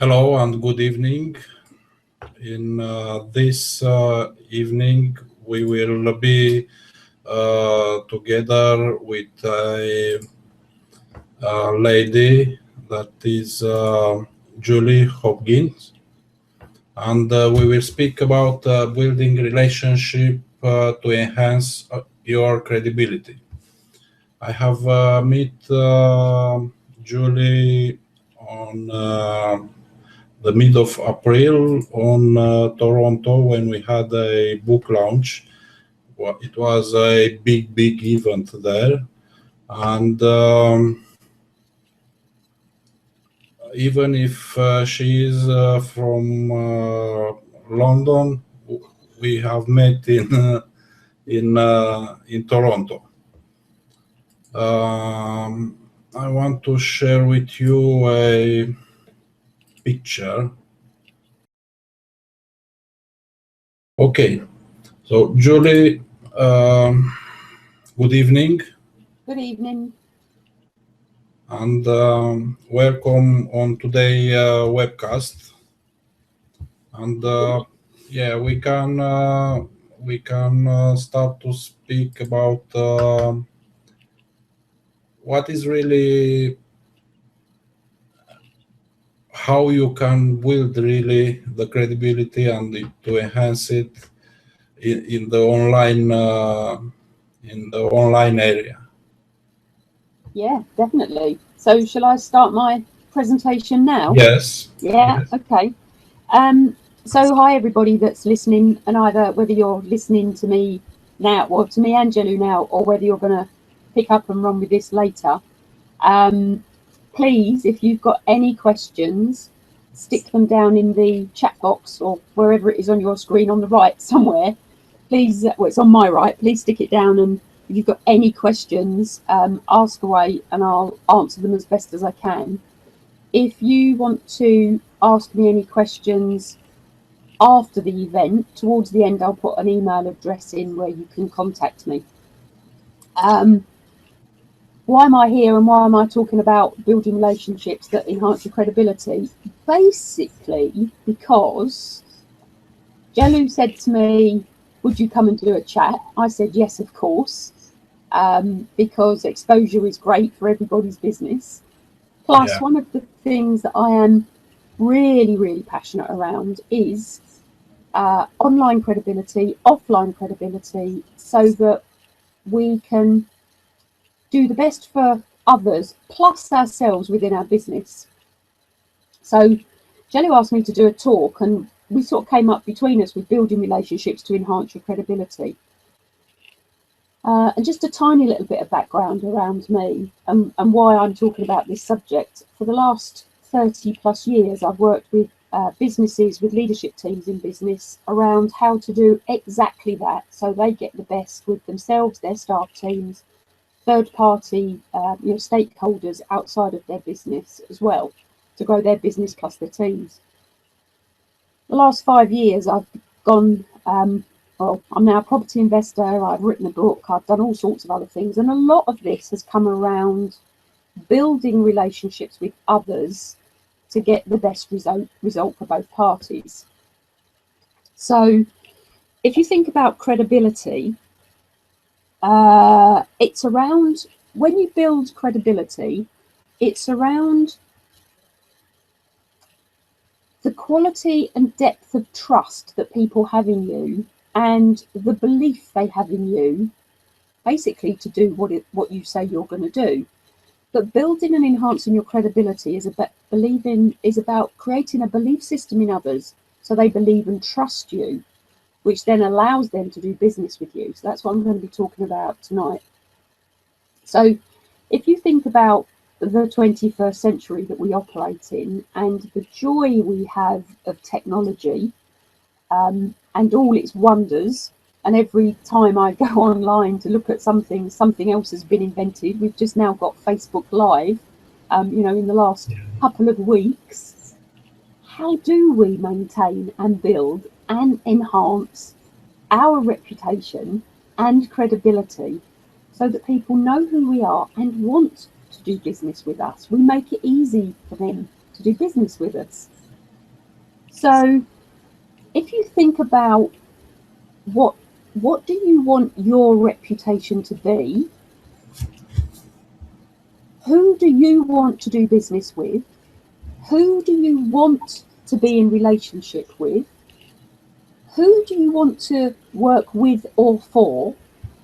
Hello and good evening. In this evening, we will be together with a lady that is Julie Hogbin, and we will speak about building relationship to enhance your credibility. I have met Julie on the mid of April on Toronto when we had a book launch. Well, it was a big event there, and even if she is from London, we have met in Toronto. I want to share with you a picture. Okay, so Julie, good evening. Good evening. And welcome on today webcast. And yeah, we can start to speak about what is really how you can build really the credibility and to enhance it in the online area. Yeah, definitely. So shall I start my presentation now? Yes. Yeah, yes. Okay. So hi everybody that's listening, and either whether you're listening to me now, or to me and Gelu now, or whether you're going to pick up and run with this later, please, if you've got any questions, stick them down in the chat box or wherever it is on your screen on the right somewhere. Please, well, it's on my right, please stick it down, and if you've got any questions, ask away and I'll answer them as best as I can. If you want to ask me any questions after the event, towards the end, I'll put an email address in where you can contact me. Why am I here and why am I talking about building relationships that enhance your credibility? Basically, because Gelu said to me, would you come and do a chat? I said, yes, of course, because exposure is great for everybody's business. Plus, one of the things that I am really passionate around is online credibility, offline credibility, so that we can do the best for others plus ourselves within our business. So Gelu asked me to do a talk, and we sort of came up between us with building relationships to enhance your credibility. And just a tiny little bit of background around me and why I'm talking about this subject. For the last 30 plus years, I've worked with businesses, with leadership teams in business around how to do exactly that, so they get the best with themselves, their staff teams, third party stakeholders outside of their business as well, to grow their business plus their teams. The last 5 years I've gone, well, I'm now a property investor, I've written a book, I've done all sorts of other things, and a lot of this has come around building relationships with others to get the best result for both parties. So if you think about credibility, it's around, when you build credibility, it's around the quality and depth of trust that people have in you and the belief they have in you, basically to do what you say you're going to do. But building and enhancing your credibility is about creating a belief system in others so they believe and trust you, which then allows them to do business with you. So that's what I'm going to be talking about tonight. So if you think about the 21st century that we operate in and the joy we have of technology and all its wonders, and every time I go online to look at something else has been invented. We've just now got Facebook Live, in the last couple of weeks. How do we maintain and build and enhance our reputation and credibility so that people know who we are and want to do business with us? We make it easy for them to do business with us. So if you think about what do you want your reputation to be? Who do you want to do business with? Who do you want to be in relationship with? Who do you want to work with or for?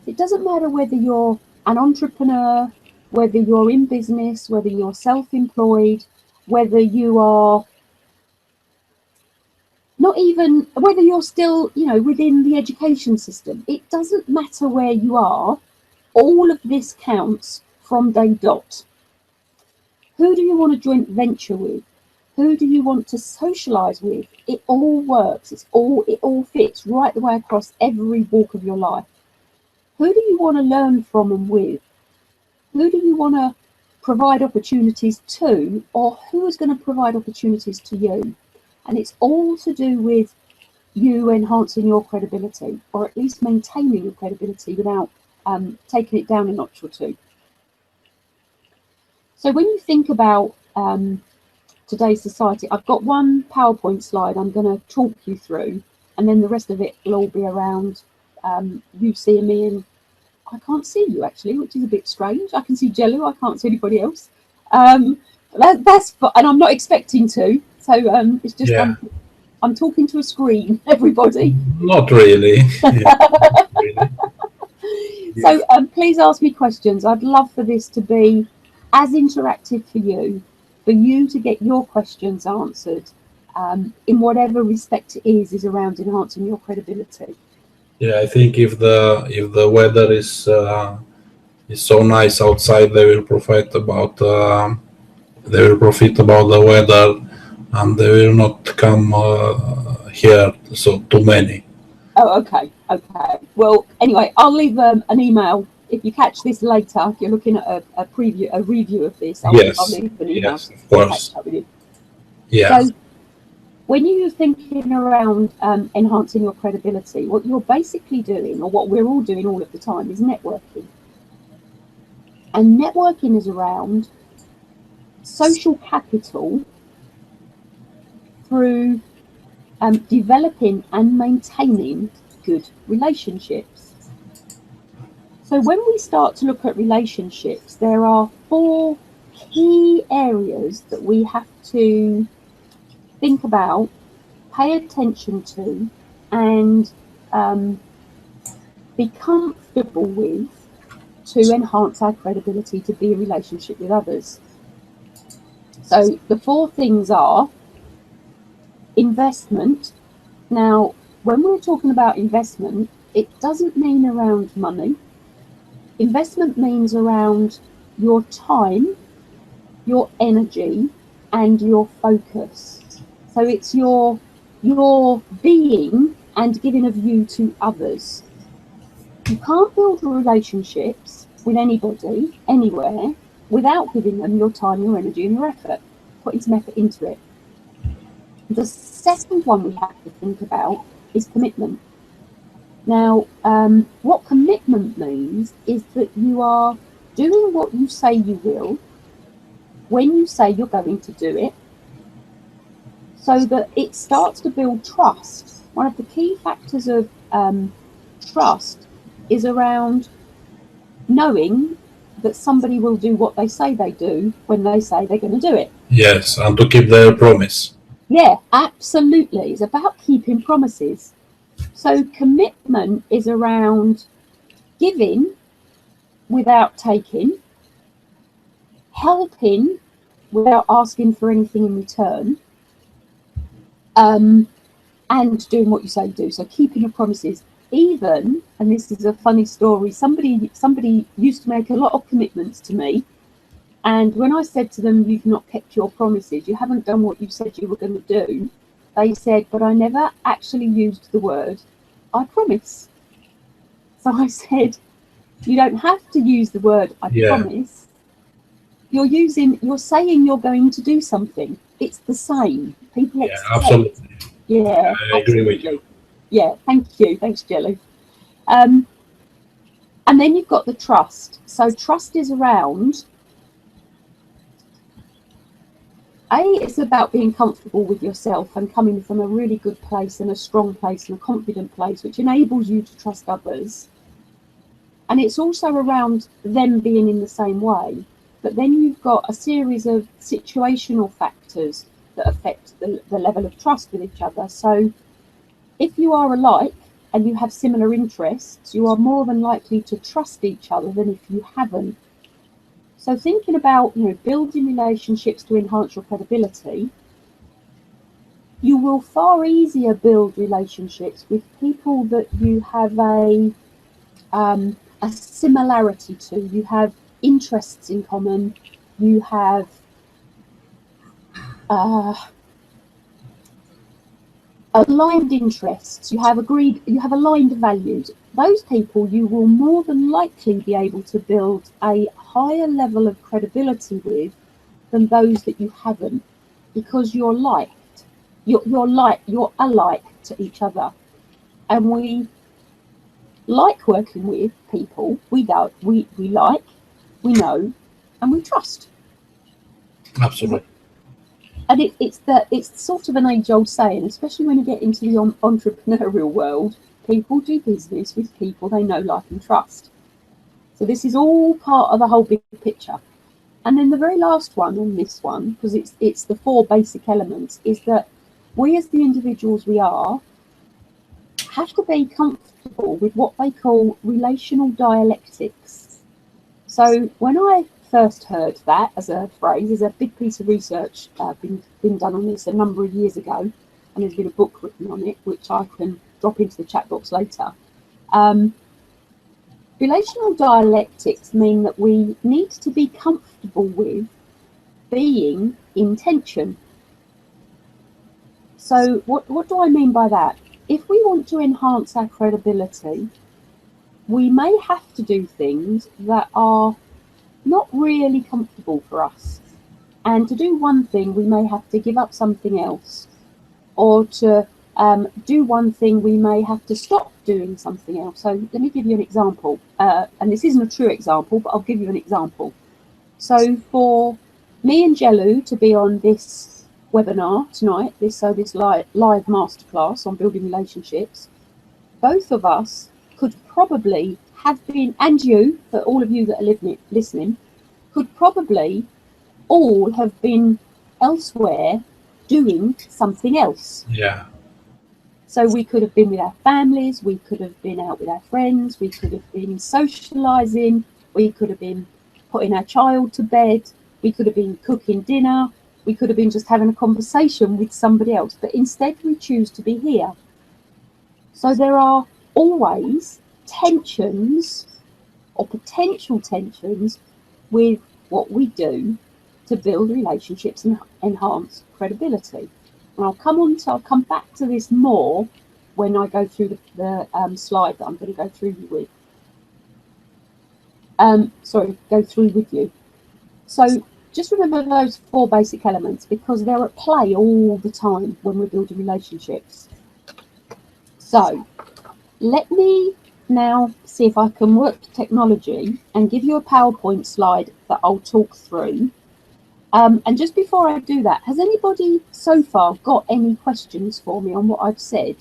It doesn't matter whether you're an entrepreneur, whether you're in business, whether you're self-employed, whether you are not even, whether you're still, within the education system. It doesn't matter where you are. All of this counts from day dot. Who do you want to joint venture with? Who do you want to socialize with? It all works. It all fits right the way across every walk of your life. Who do you want to learn from and with? Who do you want to provide opportunities to, or who is going to provide opportunities to you? And it's all to do with you enhancing your credibility, or at least maintaining your credibility without taking it down a notch or two. So when you think about today's society, I've got one PowerPoint slide I'm going to talk you through, and then the rest of it will all be around you seeing me, and I can't see you actually, which is a bit strange. I can see Gelu, I can't see anybody else. And I'm not expecting to, so it's just I'm talking to a screen, everybody. Not really. So please ask me questions. I'd love for this to be as interactive for you to get your questions answered in whatever respect it is around enhancing your credibility. Yeah, I think if the weather is so nice outside, they will profit about the weather, and they will not come here so too many. Oh, okay. Well, anyway, I'll leave an email. If you catch this later, if you're looking at a review of this, I'll leave an email. Yes, of course. Yeah. So when you're thinking around enhancing your credibility, what you're basically doing, or what we're all doing all of the time, is networking. And networking is around social capital through developing and maintaining good relationships. So when we start to look at relationships, there are 4 key areas that we have to think about, pay attention to, and be comfortable with to enhance our credibility to be in relationship with others. So the 4 things are investment. Now, when we're talking about investment, it doesn't mean around money. Investment means around your time, your energy, and your focus. So it's your being and giving of you to others. You can't build relationships with anybody, anywhere, without giving them your time, your energy, and your effort, putting some effort into it. The second one we have to think about is commitment. Now, what commitment means is that you are doing what you say you will, when you say you're going to do it, so that it starts to build trust. One of the key factors of trust is around knowing that somebody will do what they say they do when they say they're going to do it. Yes, and to keep their promise. Yeah, absolutely. It's about keeping promises. So commitment is around giving without taking, helping without asking for anything in return, and doing what you say you do. So keeping your promises. Even, and this is a funny story, somebody used to make a lot of commitments to me, and when I said to them, you've not kept your promises, you haven't done what you said you were going to do, they said, but I never actually used the word I promise. So I said, you don't have to use the word I promise. You're saying you're going to do something. It's the same. People expect. Absolutely. Yeah, I agree with you. Yeah, thank you. Thanks, Gelu. And then you've got the trust. So trust is around It's about being comfortable with yourself and coming from a really good place and a strong place and a confident place, which enables you to trust others. And it's also around them being in the same way. But then you've got a series of situational factors that affect the level of trust with each other. So if you are alike and you have similar interests, you are more than likely to trust each other than if you haven't. So thinking about, building relationships to enhance your credibility, you will far easier build relationships with people that you have a similarity to. You have interests in common. You have aligned interests. You have aligned values. Those people you will more than likely be able to build a higher level of credibility with than those that you haven't, because you're liked. You're alike to each other, and we like working with people we like, we know, and we trust. Absolutely. And it's sort of an age-old saying, especially when you get into the entrepreneurial world. People do business with people they know, like, and trust. So this is all part of the whole big picture. And then the very last one on this one, because it's the 4 basic elements, is that we as the individuals we are have to be comfortable with what they call relational dialectics. So when I first heard that as a phrase, there's a big piece of research been done on this a number of years ago, and there's been a book written on it, which I can drop into the chat box later. Relational dialectics mean that we need to be comfortable with being in tension. So what do I mean by that? If we want to enhance our credibility, we may have to do things that are not really comfortable for us. And to do one thing, we may have to give up something else. Or to do one thing, we may have to stop doing something else. So let me give you an example. And this isn't a true example, but I'll give you an example. So for me and Gelu to be on this webinar tonight, this live masterclass on building relationships, both of us could probably have been, and you, for all of you that are listening, could probably all have been elsewhere doing something else. Yeah. So we could have been with our families, we could have been out with our friends, we could have been socialising, we could have been putting our child to bed, we could have been cooking dinner, we could have been just having a conversation with somebody else, but instead we choose to be here. So there are always tensions or potential tensions with what we do to build relationships and enhance credibility. And I'll come back to this more when I go through the slide that I'm going to go through with. Go through with you. So just remember those 4 basic elements, because they're at play all the time when we're building relationships. So let me now see if I can work technology and give you a PowerPoint slide that I'll talk through. And just before I do that, has anybody so far got any questions for me on what I've said?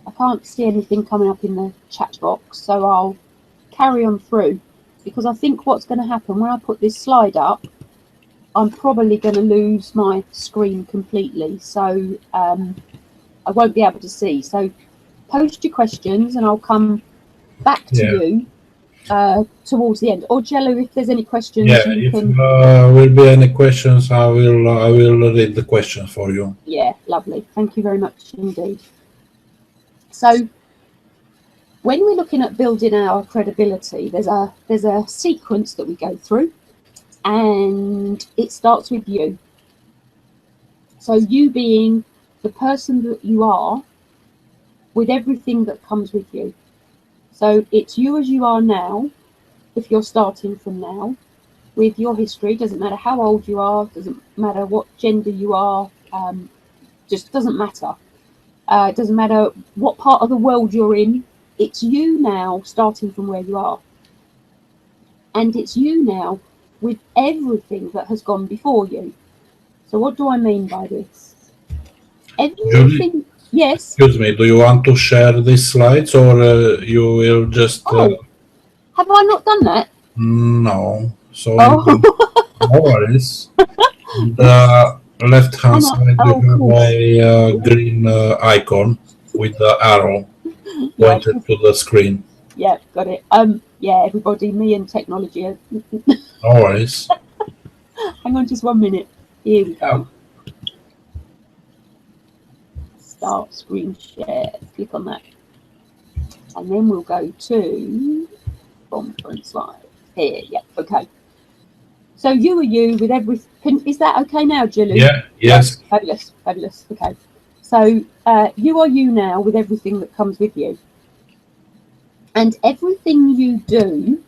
I can't see anything coming up in the chat box, so I'll carry on through, because I think what's going to happen when I put this slide up, I'm probably going to lose my screen completely, so I won't be able to see. So post your questions and I'll come back to you towards the end. Or Gelu, if there's any questions, if will be any questions, I will read the questions for you. Yeah, lovely. Thank you very much indeed. So when we're looking at building our credibility, there's a sequence that we go through, and it starts with you. So you being the person that you are, with everything that comes with you. So it's you as you are now, if you're starting from now, with your history. Doesn't matter how old you are, doesn't matter what gender you are, just doesn't matter. It doesn't matter what part of the world you're in. It's you now, starting from where you are. And it's you now with everything that has gone before you. So what do I mean by this? Julie, Everything. Yes. excuse me, do you want to share these slides, or you will just... Oh, have I not done that? No. So Oh, no worries. The left-hand side, you oh, of have course. a green icon with the arrow Yeah, pointed to the screen. yeah, got it. Yeah, everybody, me and technology. No worries. Hang on just 1 minute. Here we Yeah. go. Start screen share. Click on that. And then we'll go to conference slide. Here, yeah, okay. So you are you with everything. Is that okay now, Julie? Yeah, yes. Yeah, fabulous, fabulous. Okay. So you are you now with everything that comes with you. And everything you do,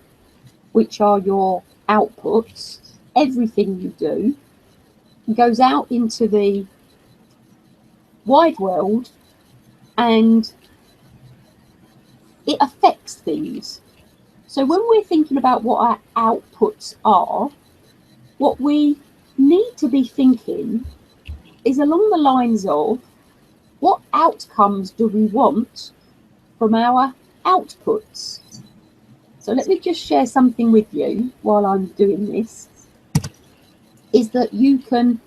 which are your outputs, everything you do goes out into the wide world and it affects things. So when we're thinking about what our outputs are, what we need to be thinking is along the lines of what outcomes do we want from our outputs? So let me just share something with you while I'm doing this, is that you can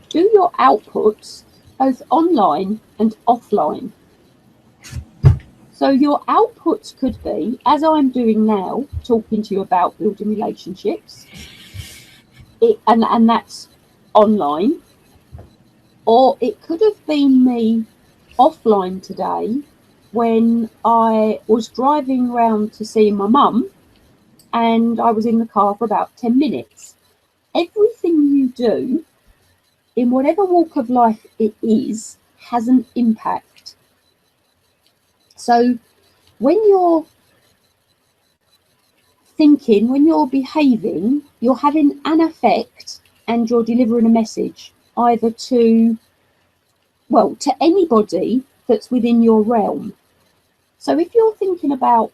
do your outputs both online and offline. So your outputs could be, as I'm doing now, talking to you about building relationships, and that's online, or it could have been me offline today when I was driving around to see my mum and I was in the car for about 10 minutes. Everything you do in whatever walk of life it is has an impact. So when you're thinking, when you're behaving, you're having an effect and you're delivering a message either to anybody that's within your realm. So if you're thinking about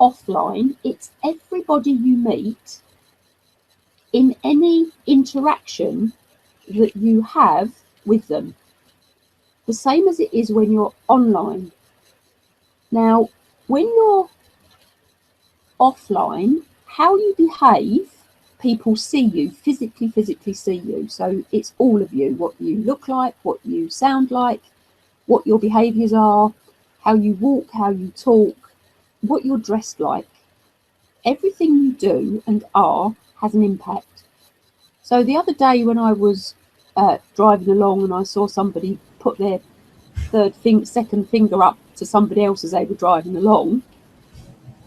offline, it's everybody you meet in any interaction that you have with them. The same as it is when you're online. Now, when you're offline, how you behave, people see you, physically see you. So it's all of you, what you look like, what you sound like, what your behaviours are, how you walk, how you talk, what you're dressed like. Everything you do and are has an impact. So the other day when I was driving along and I saw somebody put their second finger up to somebody else as they were driving along,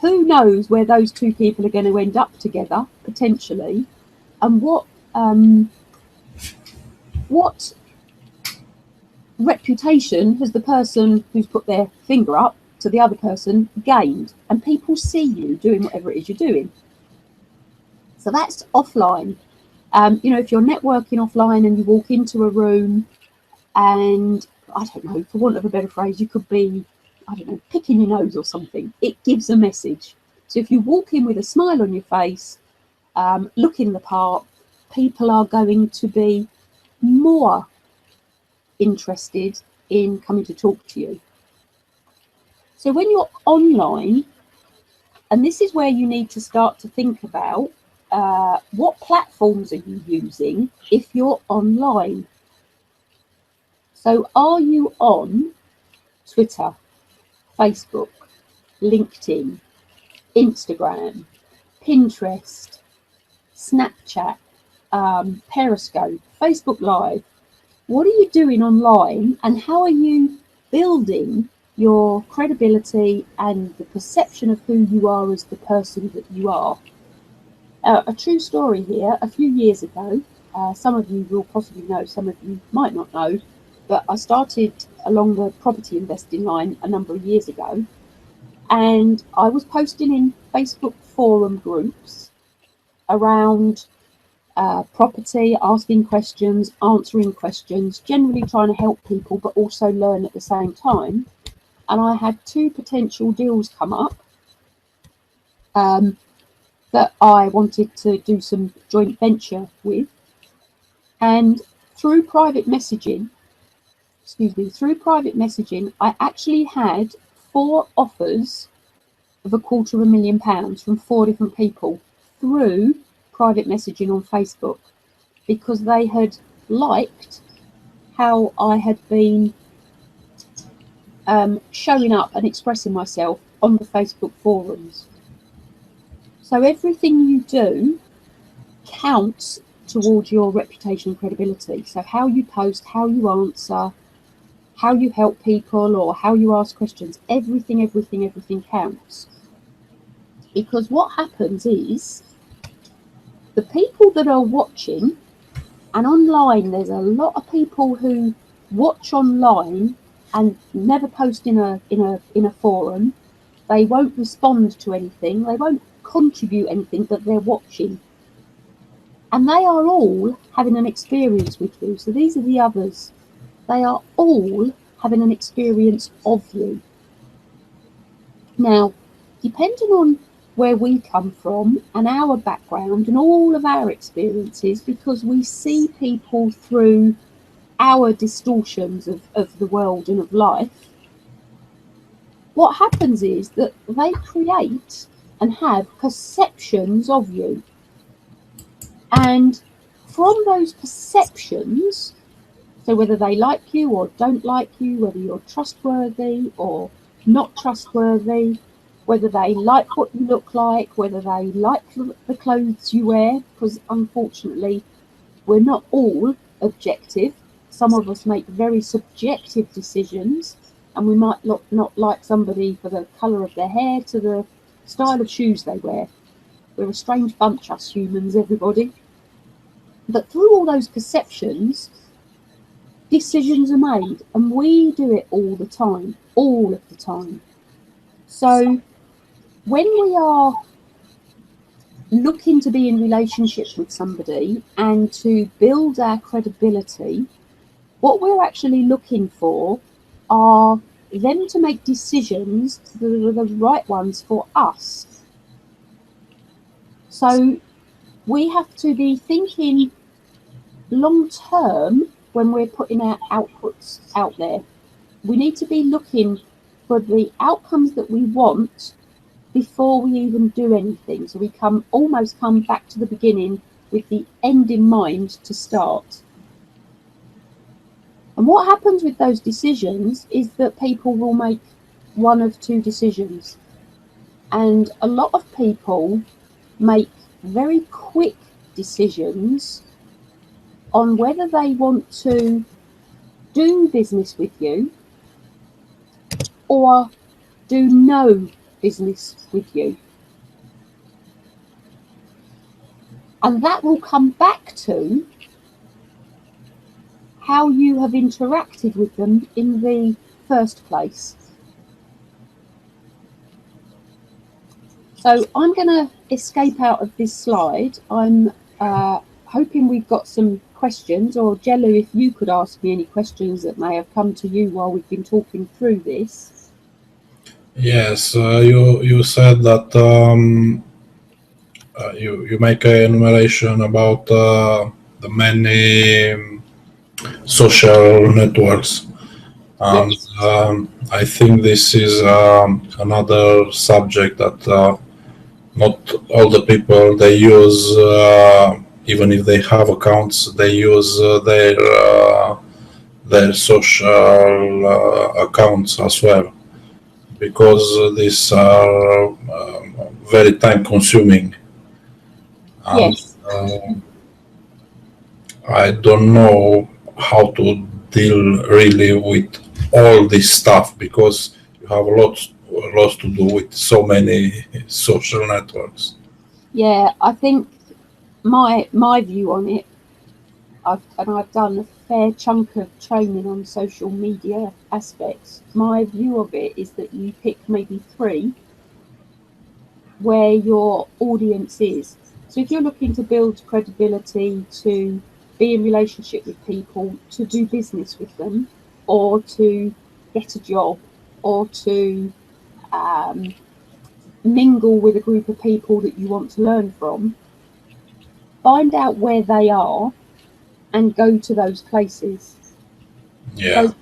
who knows where those two people are going to end up together, potentially, and what reputation has the person who's put their finger up to the other person gained? And people see you doing whatever it is you're doing. So that's offline. If you're networking offline and you walk into a room and, I don't know, for want of a better phrase, you could be, I don't know, picking your nose or something. It gives a message. So if you walk in with a smile on your face, looking the part, people are going to be more interested in coming to talk to you. So when you're online, and this is where you need to start to think about what platforms are you using if you're online. So are you on Twitter, Facebook, LinkedIn, Instagram, Pinterest, Snapchat, Periscope, Facebook Live? What are you doing online and how are you building your credibility and the perception of who you are as the person that you are? A true story here. A few years ago, some of you will possibly know, some of you might not know, but I started along the property investing line a number of years ago, and I was posting in Facebook forum groups around property, asking questions, answering questions, generally trying to help people, but also learn at the same time. And I had 2 potential deals come up. that I wanted to do some joint venture with. And through private messaging, I actually had 4 offers of £250,000 from 4 different people through private messaging on Facebook, because they had liked how I had been showing up and expressing myself on the Facebook forums. So everything you do counts towards your reputation and credibility. So how you post, how you answer, how you help people, or how you ask questions, everything counts. Because what happens is, the people that are watching, and online there's a lot of people who watch online and never post in a forum. They won't respond to anything, they won't contribute anything, but they're watching. And they are all having an experience with you. So these are the others. They are all having an experience of you. Now, depending on where we come from and our background and all of our experiences, because we see people through our distortions of the world and of life, what happens is that they create and have perceptions of you. And from those perceptions, so whether they like you or don't like you, whether you're trustworthy or not trustworthy, whether they like what you look like, whether they like the clothes you wear, because unfortunately we're not all objective. Some of us make very subjective decisions, and we might not like somebody for the colour of their hair to the style of shoes they wear. We're a strange bunch, us humans, everybody. But through all those perceptions, decisions are made, and we do it all the time, all of the time. So when we are looking to be in relationships with somebody and to build our credibility, what we're actually looking for are them to make decisions that are the right ones for us. So we have to be thinking long term when we're putting our outputs out there. We need to be looking for the outcomes that we want before we even do anything. So we almost come back to the beginning with the end in mind to start. And what happens with those decisions is that people will make one of 2 decisions. And a lot of people make very quick decisions on whether they want to do business with you or do no business with you. And that will come back to how you have interacted with them in the first place. So I'm going to escape out of this slide. I'm hoping we've got some questions, or Gelu, if you could ask me any questions that may have come to you while we've been talking through this. Yes, you said that you make an enumeration about the many social networks, and Yes. I think this is another subject that not all the people they use, even if they have accounts, they use their social accounts as well, because these are very time consuming. And Yes. I don't know how to deal really with all this stuff, because you have lots to do with so many social networks. Yeah, I think my view on it, I've done a fair chunk of training on social media aspects. My view of it is that you pick maybe 3 where your audience is. So if you're looking to build credibility, to be in relationship with people, to do business with them, or to get a job, or to mingle with a group of people that you want to learn from, find out where they are and go to those places. Yeah. So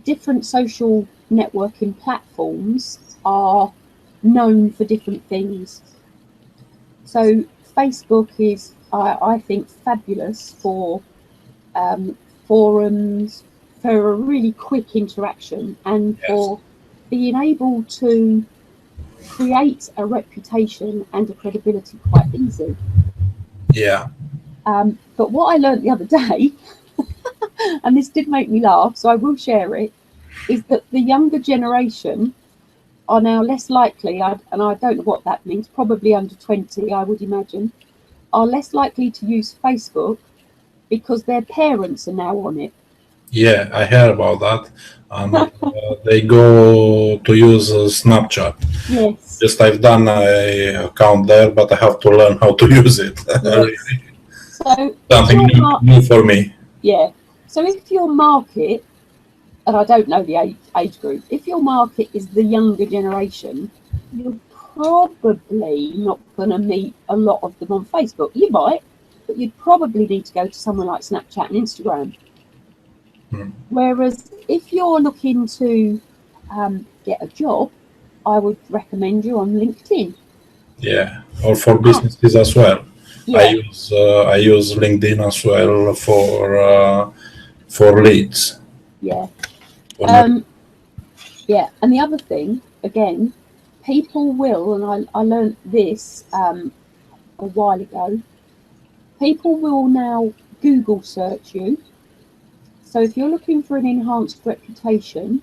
different social networking platforms are known for different things. So Facebook is, I think, fabulous for forums, for a really quick interaction, and Yes. for being able to create a reputation and a credibility quite easy. Yeah. But what I learned the other day, and this did make me laugh, so I will share it, is that the younger generation are now less likely, and I don't know what that means, probably under 20, I would imagine, are less likely to use Facebook because their parents are now on it. Yeah, I heard about that. And they go to use Snapchat. Yes. Just I've done a account there, but I have to learn how to use it. Yes. So Something new for me. Yeah. So if your market, and I don't know the age group, if your market is the younger generation, you're probably not going to meet a lot of them on Facebook. You might, but you'd probably need to go to somewhere like Snapchat and Instagram. Whereas if you're looking to get a job, I would recommend you on LinkedIn. Yeah, or for businesses as well. Yeah. I use LinkedIn as well for leads. Yeah. Yeah, and the other thing, again, people will, and I learned this a while ago, people will now Google search you. So if you're looking for an enhanced reputation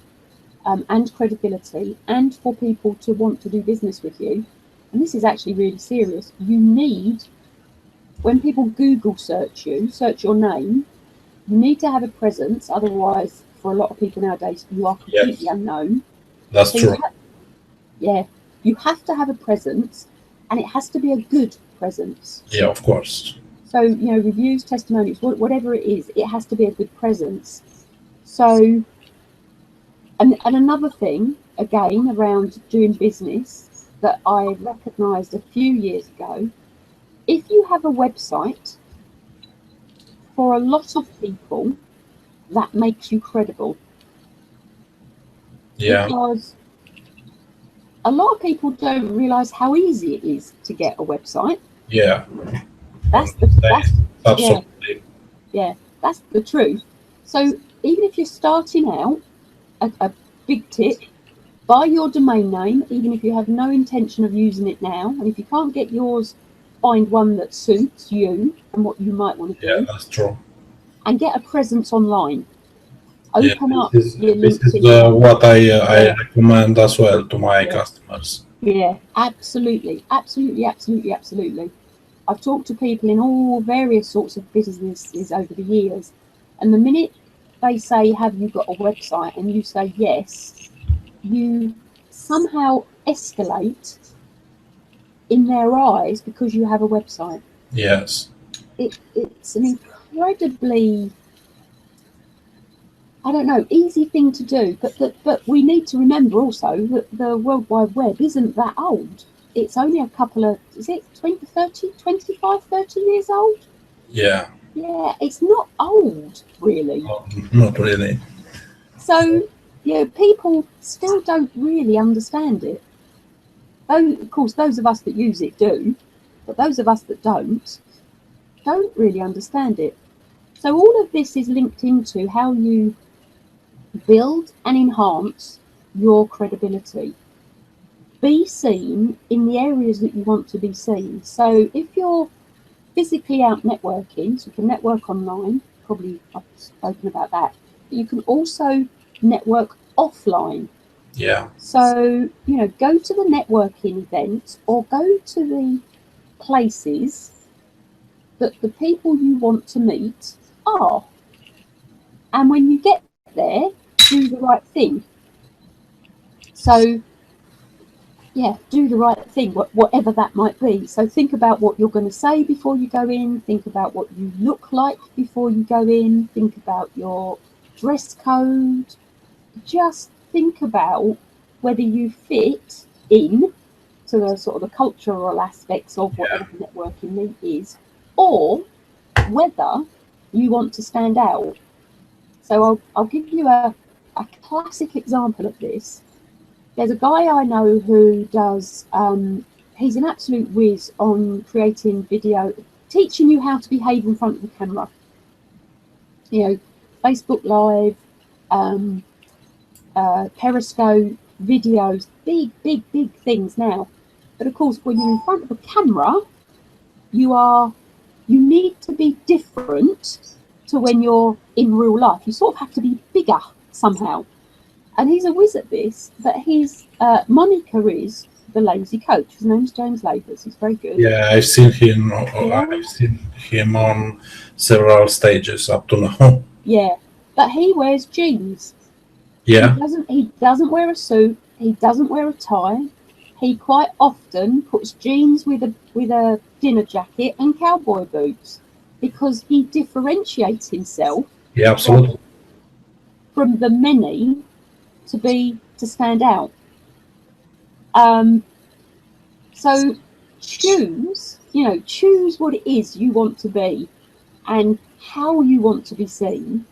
and credibility, and for people to want to do business with you, and this is actually really serious, you need, when people Google search you, search your name, you need to have a presence, otherwise for a lot of people nowadays you are completely unknown. That's true. You have to have a presence, and it has to be a good presence. Yeah, of course. So, reviews, testimonials, whatever it is, it has to be a good presence. So, and another thing, again, around doing business that I recognised a few years ago, if you have a website, for a lot of people, that makes you credible. Yeah. Because a lot of people don't realise how easy it is to get a website. Yeah. That's absolutely. Yeah, that's the truth. So even if you're starting out, a big tip, buy your domain name, even if you have no intention of using it now. And if you can't get yours, find one that suits you and what you might want to do. Yeah, that's true. And get a presence online. Open up your LinkedIn. This is what I recommend as well to my customers. Yeah, absolutely. I've talked to people in all various sorts of businesses over the years, and the minute they say, have you got a website, and you say yes, you somehow escalate in their eyes because you have a website. Yes. It's an incredibly, I don't know, easy thing to do, but we need to remember also that the World Wide Web isn't that old. It's only a couple of, is it 25, 30 years old? Yeah. Yeah, it's not old, really. Not really. So, people still don't really understand it. Of course, those of us that use it do, but those of us that don't really understand it. So all of this is linked into how you build and enhance your credibility. Be seen in the areas that you want to be seen. So if you're physically out networking, so you can network online, probably I've spoken about that, but you can also network offline. Yeah. So, go to the networking events or go to the places that the people you want to meet are. And when you get there, do the right thing. So, do the right thing, whatever that might be. So think about what you're going to say before you go in. Think about what you look like before you go in. Think about your dress code. Just think about whether you fit in to the sort of the cultural aspects of whatever the networking meet is, or whether you want to stand out. So I'll give you a classic example of this. There's a guy I know who does, he's an absolute whiz on creating video, teaching you how to behave in front of the camera. You know, Facebook Live, Periscope, videos, big things now. But of course, when you're in front of a camera, you need to be different to when you're in real life. You sort of have to be bigger somehow. And he's a whiz at this, but his moniker is the Lazy Coach. His name's James Labours. He's very good. Yeah, I've seen him. I've seen him on several stages up to now. Yeah, but he wears jeans. Yeah. He doesn't wear a suit. He doesn't wear a tie. He quite often puts jeans with a dinner jacket and cowboy boots because he differentiates himself. Yeah, absolutely. From the many to stand out. So choose what it is you want to be and how you want to be seen.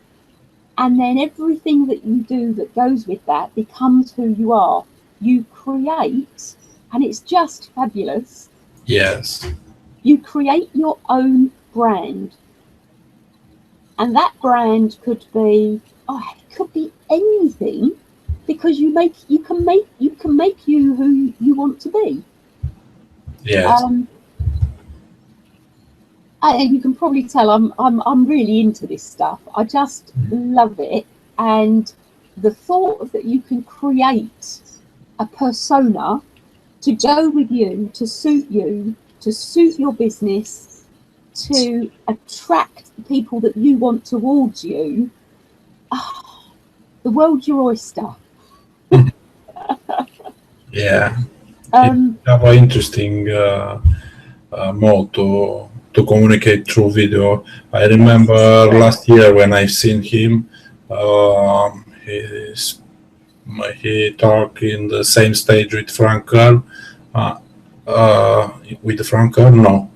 And then everything that you do that goes with that becomes who you are. You create, and it's just fabulous. Yes. You create your own brand. And that brand could be, it could be anything, because you can make you who you want to be. Yes. And you can probably tell I'm really into this stuff. I just love it, and the thought that you can create a persona to go with you, to suit your business, to attract the people that you want towards you. The world's your oyster. Yeah. You have an interesting mode to communicate through video. I remember last year when I seen him, he talked in the same stage with Frank Earl. With Frank Earl, no,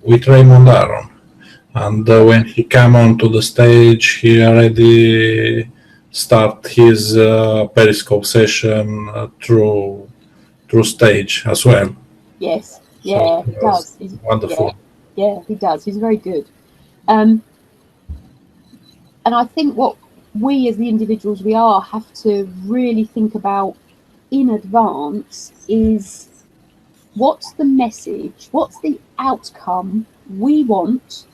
with Raymond Aron. And when he came onto the stage, he already start his Periscope session through stage as well. Yes, yeah, he does. He's wonderful. Yeah, he does. He's very good. And I think what we as the individuals we are have to really think about in advance is what's the message, what's the outcome we want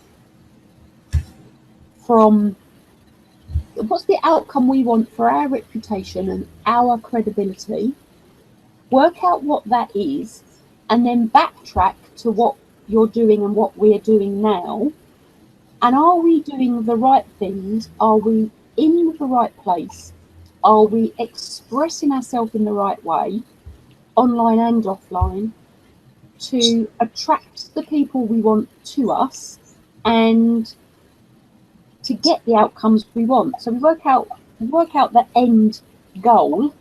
what's the outcome we want for our reputation and our credibility. Work out what that is, and then backtrack to what you're doing and what we're doing now. And are we doing the right things? Are we in the right place? Are we expressing ourselves in the right way, online and offline, to attract the people we want to us and to get the outcomes we want? So we work out the end goal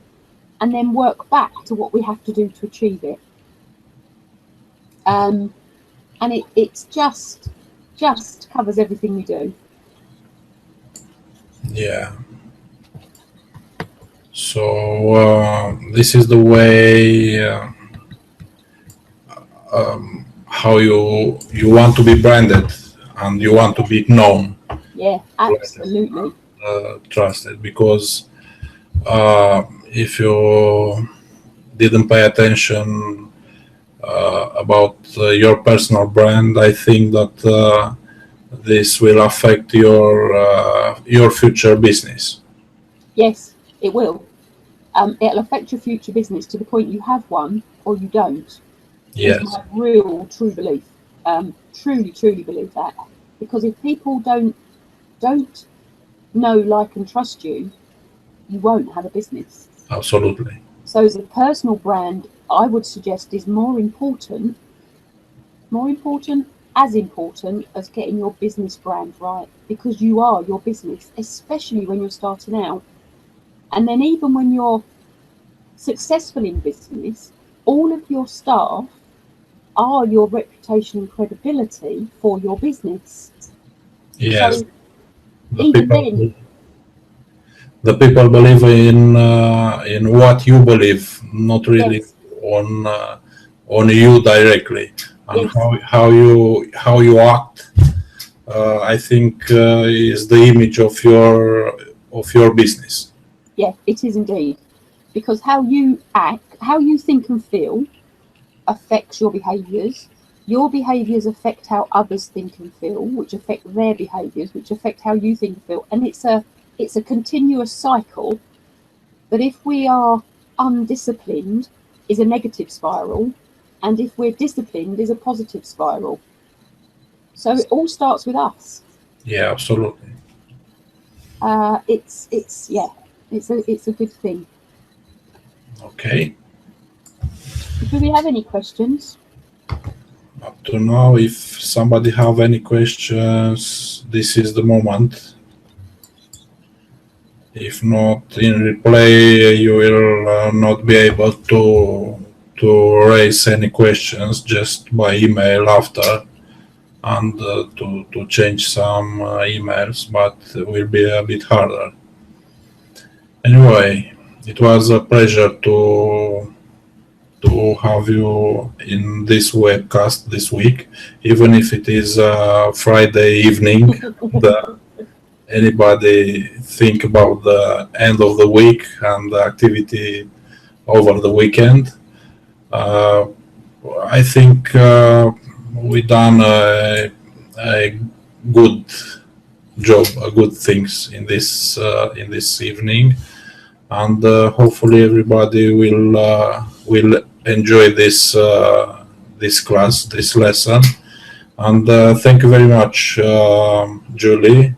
and then work back to what we have to do to achieve it. And it's just covers everything we do. Yeah. So this is the way how you want to be branded and you want to be known. Yeah, absolutely. Trusted, because if you didn't pay attention about your personal brand, I think that this will affect your future business. Yes, it will. It'll affect your future business to the point you have one or you don't. Yes. It's my real, true belief. Truly believe that. Because if people don't know, like, and trust you, you won't have a business. Absolutely. So as a personal brand, I would suggest is more important as getting your business brand right, because you are your business, especially when you're starting out. And then even when you're successful in business, all of your staff are your reputation and credibility for your business. Yes, So the even people then, believe in what you believe, not really yes, on you directly, and yes, how you act. I think is the image of your business. yeah, it is indeed. Because how you act, how you think and feel affects your behaviours. Your behaviours affect how others think and feel, which affect their behaviours, which affect how you think and feel. And it's a continuous cycle that if we are undisciplined is a negative spiral, and if we're disciplined is a positive spiral. So it all starts with us. Yeah, absolutely. It's yeah, it's a good thing. Okay. Do we have any questions? Up to now, if somebody have any questions, this is the moment. If not in replay, you will not be able to raise any questions just by email after, and to change some emails, but it will be a bit harder. Anyway, it was a pleasure to have you in this webcast this week, even if it is Friday evening. the, Anybody think about the end of the week and the activity over the weekend? Uh, I think we done a good job, good things in this evening, and hopefully everybody will enjoy this class, this lesson. And thank you very much, Julie.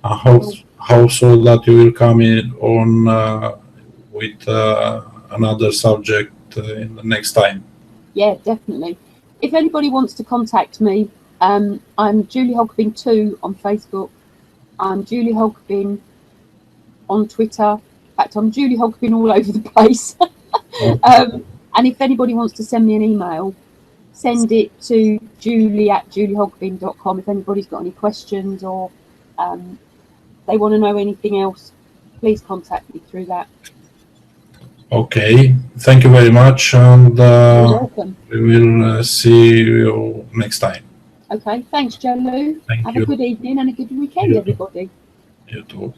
I hope so that you will come in on with another subject in the next time. Yeah, definitely. If anybody wants to contact me, I'm Julie Hogbin 2 on Facebook. I'm Julie Hogbin on Twitter. In fact, I'm Julie Hogbin all over the place. And if anybody wants to send me an email, send it to julie@juliehogbin.com. If anybody's got any questions or they want to know anything else, please contact me through that. Okay, thank you very much, and You're welcome. we will see you next time. Okay, thanks, Gelu. Thank Have you. a good evening and a good weekend, everybody. You too.